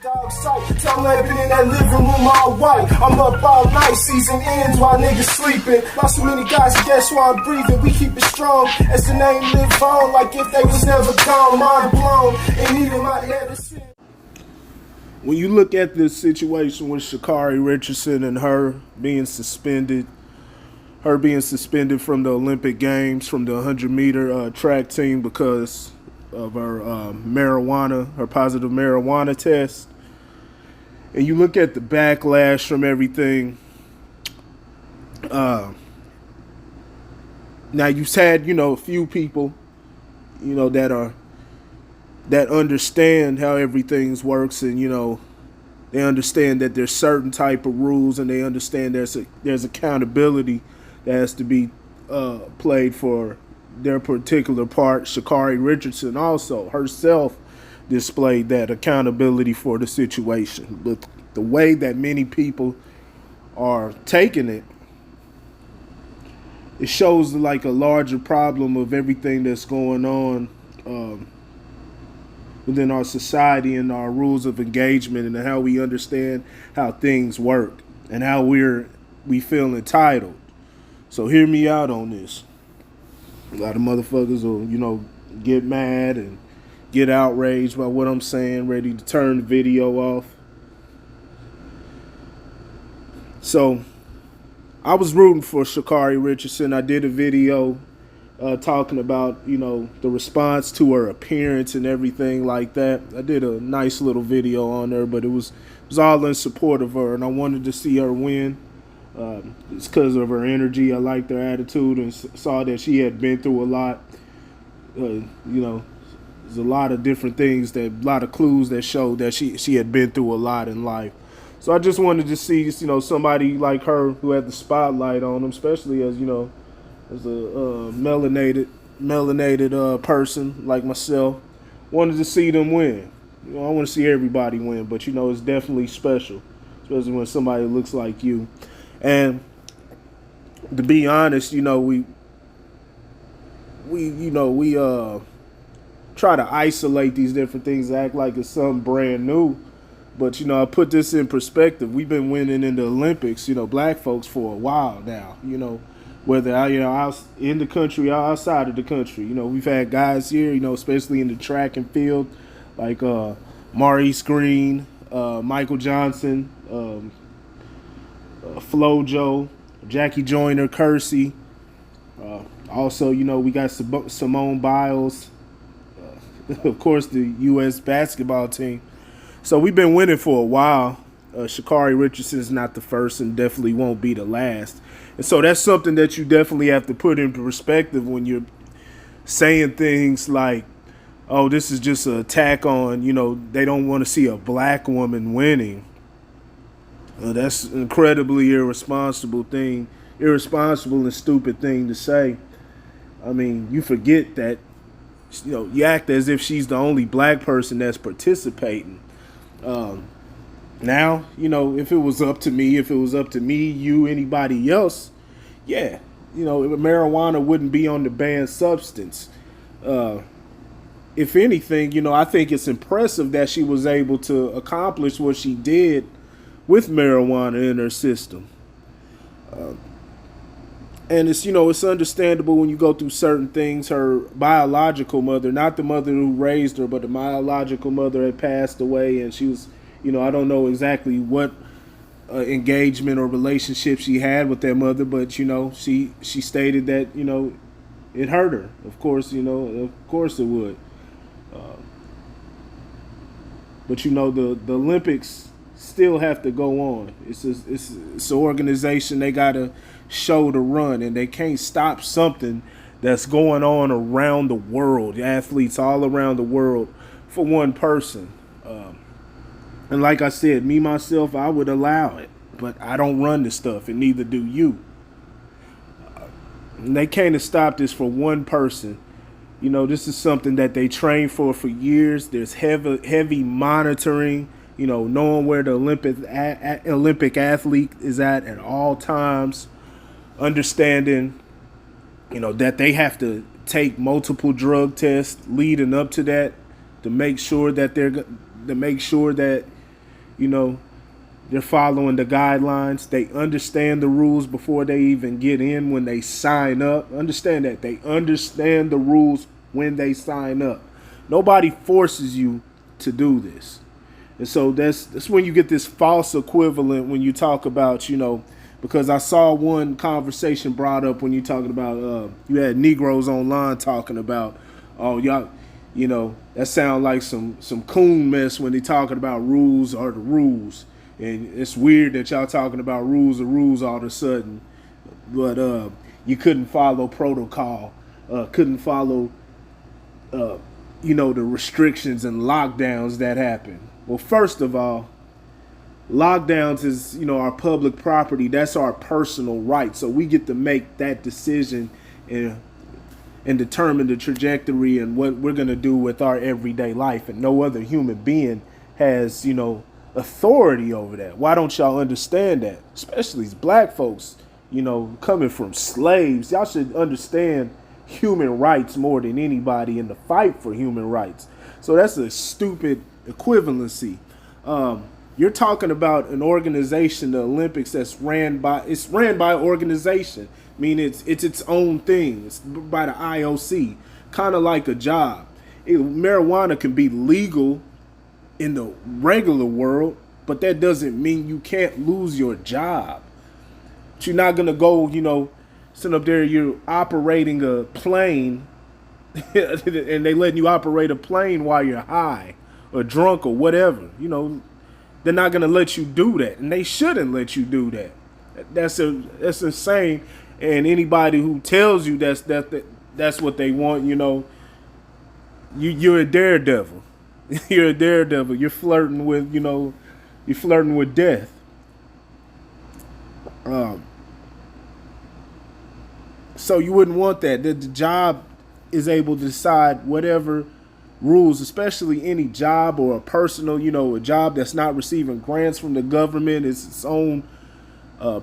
dog sight. Tell them been in that living room all white. I'm up all night, season ends while niggas sleeping. Lost so many guys, guess why I'm breathing. We keep it strong as the name live on, like if they was never gone. Mind blown, and neither might ever seen. When you look at this situation with Sha'Carri Richardson and her being suspended from the Olympic Games, from the 100-meter track team because of her her positive marijuana test, and you look at the backlash from everything. Now you've had, a few people, that understand how everything works, and they understand that there's certain type of rules, and they understand there's accountability that has to be played for their particular part. Sha'Carri Richardson also herself displayed that accountability for the situation. But the way that many people are taking it, it shows like a larger problem of everything that's going on within our society and our rules of engagement, and how we understand how things work and how we feel entitled. So hear me out on this. A lot of motherfuckers will, get mad and get outraged by what I'm saying, ready to turn the video off. So I was rooting for Sha'Carri Richardson. I did a video talking about, the response to her appearance and everything like that. I did a nice little video on her, but it was all in support of her, and I wanted to see her win. It's because of her energy. I liked her attitude and saw that she had been through a lot. There's a lot of different things, a lot of clues that showed that she had been through a lot in life. So I just wanted to see, somebody like her who had the spotlight on them, especially as as a melanated person like myself. Wanted to see them win. I want to see everybody win, but it's definitely special, especially when somebody looks like you. And to be honest, we try to isolate these different things, act like it's something brand new. But I put this in perspective. We've been winning in the Olympics, black folks, for a while now. Whether out in the country or outside of the country. We've had guys here, especially in the track and field, like Maurice Green, Michael Johnson, Flojo, Jackie Joyner, Kersey. Also, we got Simone Biles, of course, the U.S. basketball team. So we've been winning for a while. Sha'Carri Richardson is not the first and definitely won't be the last. And so that's something that you definitely have to put in perspective when you're saying things like, oh, this is just an attack on, they don't want to see a black woman winning. That's an incredibly irresponsible and stupid thing to say. I mean, you forget that, you act as if she's the only black person that's participating. Now, if it was up to me, you, anybody else, yeah, marijuana wouldn't be on the banned substance. If anything, I think it's impressive that she was able to accomplish what she did with marijuana in her system. And it's, it's understandable when you go through certain things. Her biological mother, not the mother who raised her, but the biological mother had passed away, and she was, I don't know exactly what engagement or relationship she had with that mother, but, she stated that, it hurt her. Of course, of course it would. But, the Olympics still have to go on. It's an organization. They got to show to run, and they can't stop something that's going on around the world, athletes all around the world, for one person. And like I said, me, myself, I would allow it, but I don't run this stuff, and neither do you. And they can't stop this for one person. This is something that they train for years. There's heavy monitoring, knowing where the Olympic athlete is at all times, understanding, that they have to take multiple drug tests leading up to that to make sure that You know, they're following the guidelines. They understand the rules before they even get in when they sign up. Understand that. They understand the rules when they sign up. Nobody forces you to do this. And so that's when you get this false equivalent when you talk about, because I saw one conversation brought up when you talking about you had Negroes online talking about, oh y'all, that sound like some coon mess when they talking about rules are the rules. And it's weird that y'all talking about rules are rules all of a sudden. But you couldn't follow protocol, couldn't follow the restrictions and lockdowns that happen. Well, first of all, lockdowns is, our public property. That's our personal right. So we get to make that decision and determine the trajectory and what we're going to do with our everyday life. And no other human being has, authority over that. Why don't y'all understand that? Especially as black folks, coming from slaves. Y'all should understand human rights more than anybody in the fight for human rights. So that's a stupid equivalency. You're talking about an organization, the Olympics, that's ran by organization. I mean, it's its own thing. It's by the IOC, kind of like a job. Marijuana can be legal in the regular world, but that doesn't mean you can't lose your job. But you're not gonna go, sit up there. You're operating a plane, and they letting you operate a plane while you're high or drunk or whatever. They're not gonna let you do that, and they shouldn't let you do that. That's insane. And anybody who tells you that's what they want, you're a daredevil. You're a daredevil. You're flirting with death. So you wouldn't want that. The job is able to decide whatever rules, especially any job or a personal, a job that's not receiving grants from the government, is its own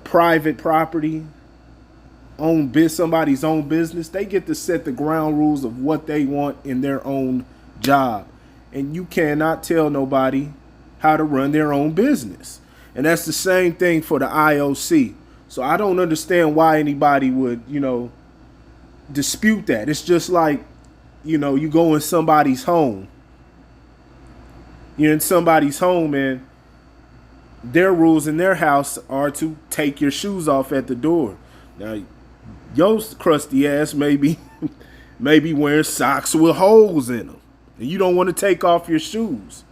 private property, somebody's own business. They get to set the ground rules of what they want in their own job. And you cannot tell nobody how to run their own business. And that's the same thing for the IOC. So I don't understand why anybody would, dispute that. It's just like, you go in somebody's home. You're in somebody's home and their rules in their house are to take your shoes off at the door. Now, your crusty ass maybe wearing socks with holes in them. And you don't want to take off your shoes.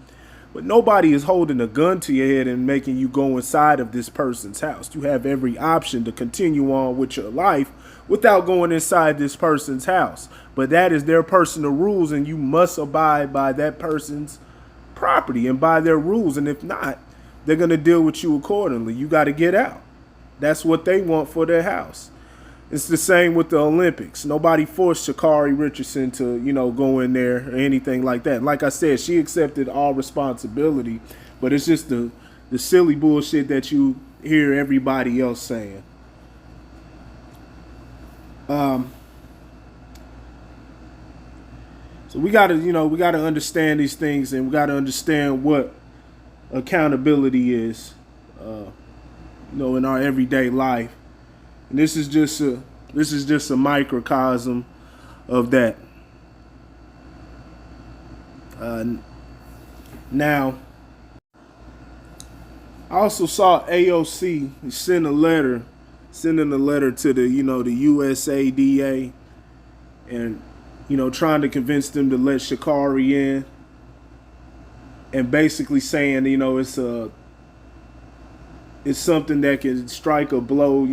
But nobody is holding a gun to your head and making you go inside of this person's house. You have every option to continue on with your life without going inside this person's house. But that is their personal rules, and you must abide by that person's property and by their rules. And if not, they're going to deal with you accordingly. You got to get out. That's what they want for their house. It's the same with the Olympics. Nobody forced Sha'Carri Richardson to, go in there or anything like that. Like I said, she accepted all responsibility, but it's just the silly bullshit that you hear everybody else saying. So we gotta understand these things, and we gotta understand what accountability is, in our everyday life. And this is just a microcosm of that. Now, I also saw AOC sending a letter to the the USADA, and trying to convince them to let Sha'Carri in, and basically saying it's something that can strike a blow,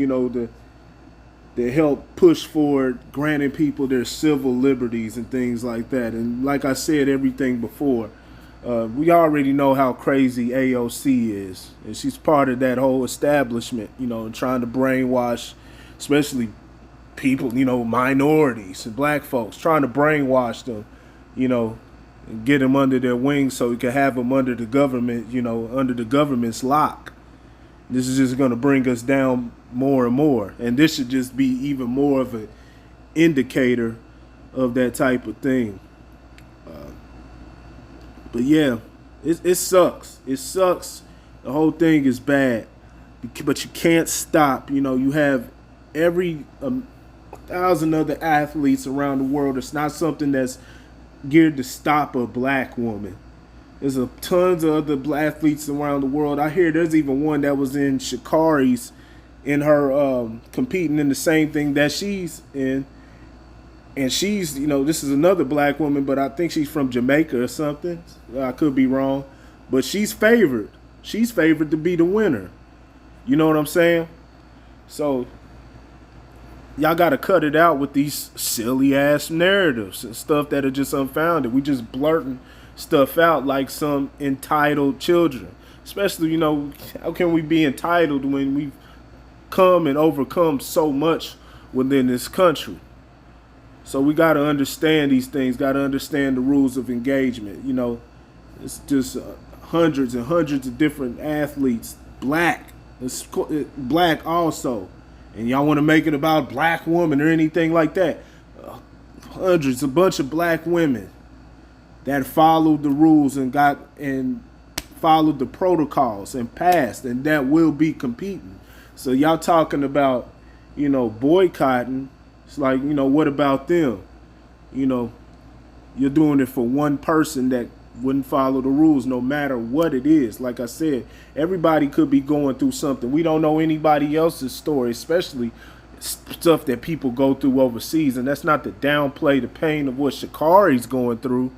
to help push forward granting people their civil liberties and things like that. And like I said, everything before, we already know how crazy AOC is, and she's part of that whole establishment, and trying to brainwash, especially people, minorities and black folks, trying to brainwash them, and get them under their wings so we can have them under the government, under the government's lock. This is just going to bring us down more and more. And this should just be even more of an indicator of that type of thing. But yeah, it sucks. It sucks The whole thing is bad, but you can't stop. You have every thousand other athletes around the world. It's not something that's geared to stop a black woman. There's tons of other black athletes around the world. I hear there's even one that was in Sha'Carri's in her competing in the same thing that she's in. And she's, this is another black woman, but I think she's from Jamaica or something. I could be wrong. But she's favored. She's favored to be the winner. You know what I'm saying? So y'all got to cut it out with these silly ass narratives and stuff that are just unfounded. We just blurting stuff out like some entitled children. Especially, how can we be entitled when we've come and overcome so much within this country? So we got to understand these things, got to understand the rules of engagement. It's just hundreds and hundreds of different athletes, black. It's black also. And y'all want to make it about black woman or anything like that. Hundreds, a bunch of black women that followed the rules and followed the protocols and passed, and that will be competing. So y'all talking about, boycotting. It's like, what about them? You're doing it for one person that wouldn't follow the rules no matter what it is. Like I said, everybody could be going through something. We don't know anybody else's story, especially stuff that people go through overseas. And that's not to downplay the pain of what Sha'Carri's going through.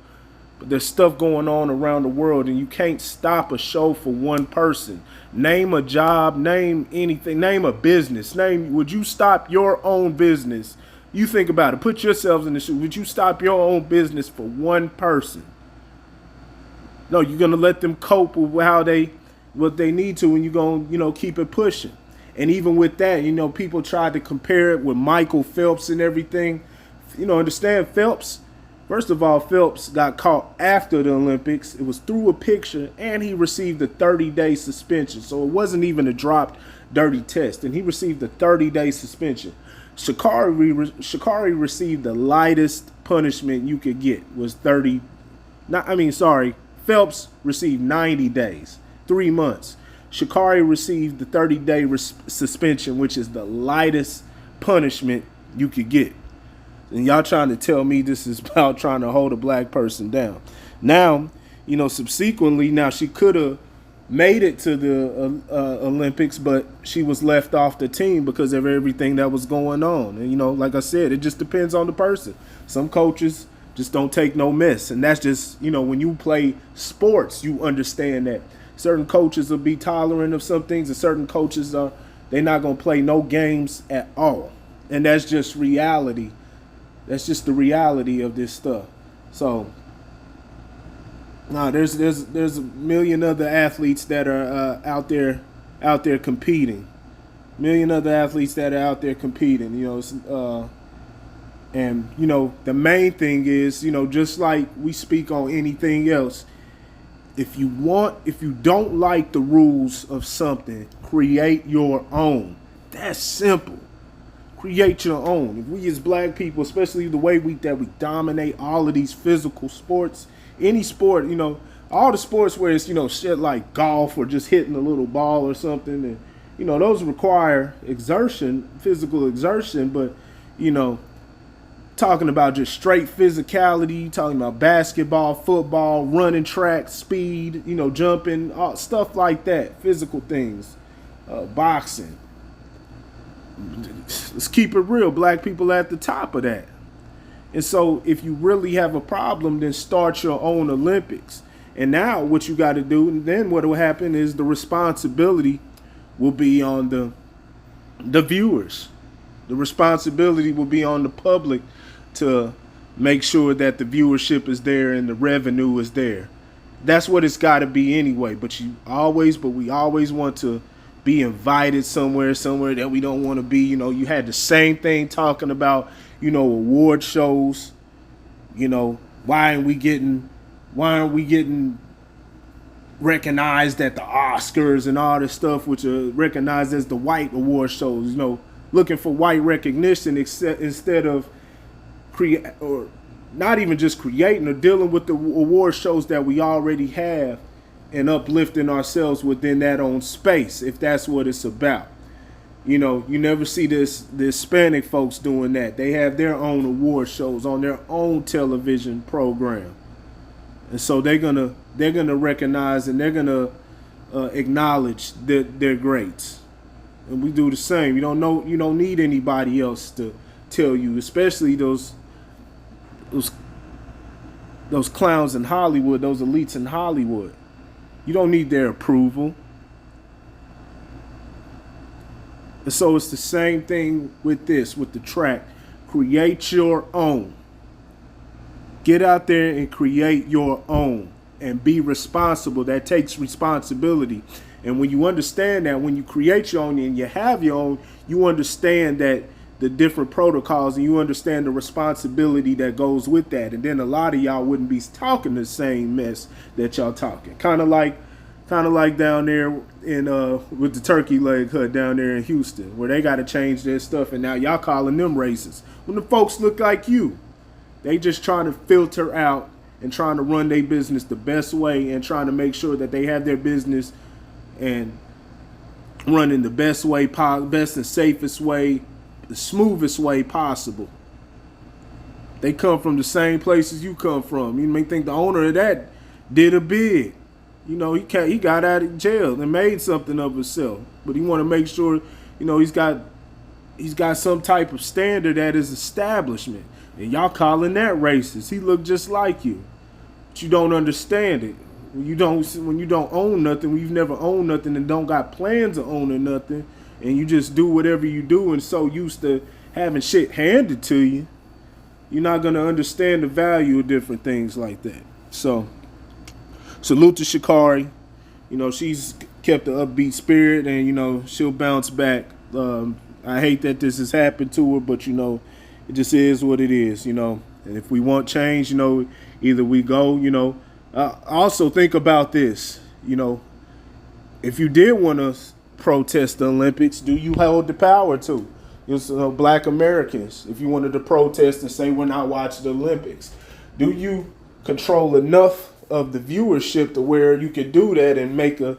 But there's stuff going on around the world, and you can't stop a show for one person. Name a job, name anything, name a business. Would you stop your own business? You think about it. Put yourselves in the shoes. Would you stop your own business for one person? No, you're gonna let them cope with what they need to, and you're gonna, keep it pushing. And even with that, people tried to compare it with Michael Phelps and everything. Understand Phelps. First of all, Phelps got caught after the Olympics. It was through a picture, and he received a 30-day suspension. So it wasn't even a dropped dirty test, and he received a 30-day suspension. Sha'Carri received the lightest punishment you could get was Phelps received 90 days, 3 months. Sha'Carri received the 30-day suspension, which is the lightest punishment you could get. And y'all trying to tell me this is about trying to hold a black person down. Now, subsequently, now she could have made it to the Olympics, but she was left off the team because of everything that was going on. And, like I said, it just depends on the person. Some coaches just don't take no mess. And that's just, when you play sports, you understand that. Certain coaches will be tolerant of some things, and certain coaches they're not going to play no games at all. And that's just reality. That's just the reality of this stuff. So, there's a million other athletes that are out there competing. Million other athletes that are out there competing. And the main thing is, just like we speak on anything else, if you don't like the rules of something, create your own. That's simple. Create your own. If we as black people, especially the way we dominate all of these physical sports, any sport, all the sports where it's, shit like golf or just hitting a little ball or something, and, those require exertion, physical exertion, but, talking about just straight physicality, talking about basketball, football, running track, speed, jumping, stuff like that, physical things, boxing. Let's keep it real. Black people are at the top of that. And so if you really have a problem, then start your own Olympics. And now what you got to do, and then what will happen is the responsibility will be on the viewers. The responsibility will be on the public to make sure that the viewership is there and the revenue is there. That's what it's got to be anyway. But we always want to be invited somewhere that we don't want to be. You had the same thing talking about, award shows. Why aren't we getting recognized at the Oscars and all this stuff, which are recognized as the white award shows? Looking for white recognition instead of not even just creating or dealing with the award shows that we already have and uplifting ourselves within that own space, if that's what it's about. You know, you never see the Hispanic folks doing that. They have their own award shows on their own television program, and so they're gonna recognize and they're gonna acknowledge their greats. And we do the same. You don't need anybody else to tell you, especially those those clowns in Hollywood, those elites in Hollywood. You don't need their approval. And so it's the same thing with the track. Create your own. Get out there and create your own and be responsible. That takes responsibility. And when you understand that, when you create your own and you have your own, you understand that the different protocols and you understand the responsibility that goes with that. And then a lot of y'all wouldn't be talking the same mess that y'all talking. Kind of like down there in with the turkey leg hut down there in Houston, where they got to change their stuff, and now y'all calling them racist when the folks look like you. They just trying to filter out and trying to run their business the best way and trying to make sure that they have their business and running the best way, best and safest way, the smoothest way possible. They come from the same places you come from. You may think the owner of that did a bid. You know, he got out of jail and made something of himself. But he want to make sure, you know, he's got some type of standard at his establishment. And y'all calling that racist. He look just like you. But you don't understand it. When you don't own nothing, when you've never owned nothing and don't got plans of owning nothing, and you just do whatever you do and so used to having shit handed to you, you're not going to understand the value of different things like that. So, salute to Sha'Carri. You know, she's kept an upbeat spirit and, you know, she'll bounce back. I hate that this has happened to her, but, you know, it just is what it is, you know. And if we want change, you know, either we go, you know. Also think about this, you know. If you did want to protest the Olympics, do you hold the power to? You know, black Americans, if you wanted to protest and say we're not watching the Olympics, do you control enough of the viewership to where you could do that and make a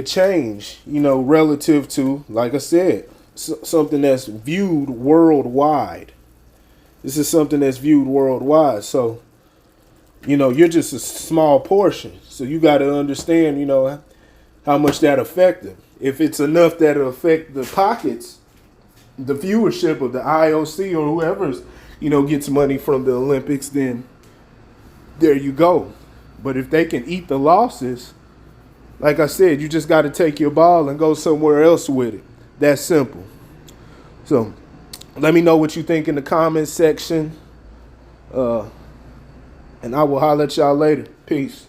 change, you know, relative to, like I said, something that's viewed worldwide. This is something that's viewed worldwide. So, you know, you're just a small portion. So you got to understand, you know, how much that affect them. If it's enough that it'll affect the pockets, the viewership of the IOC or whoever's, you know, gets money from the Olympics, then there you go. But if they can eat the losses, like I said, you just got to take your ball and go somewhere else with it. That's simple. So let me know what you think in the comments section. And I will holler at y'all later. Peace.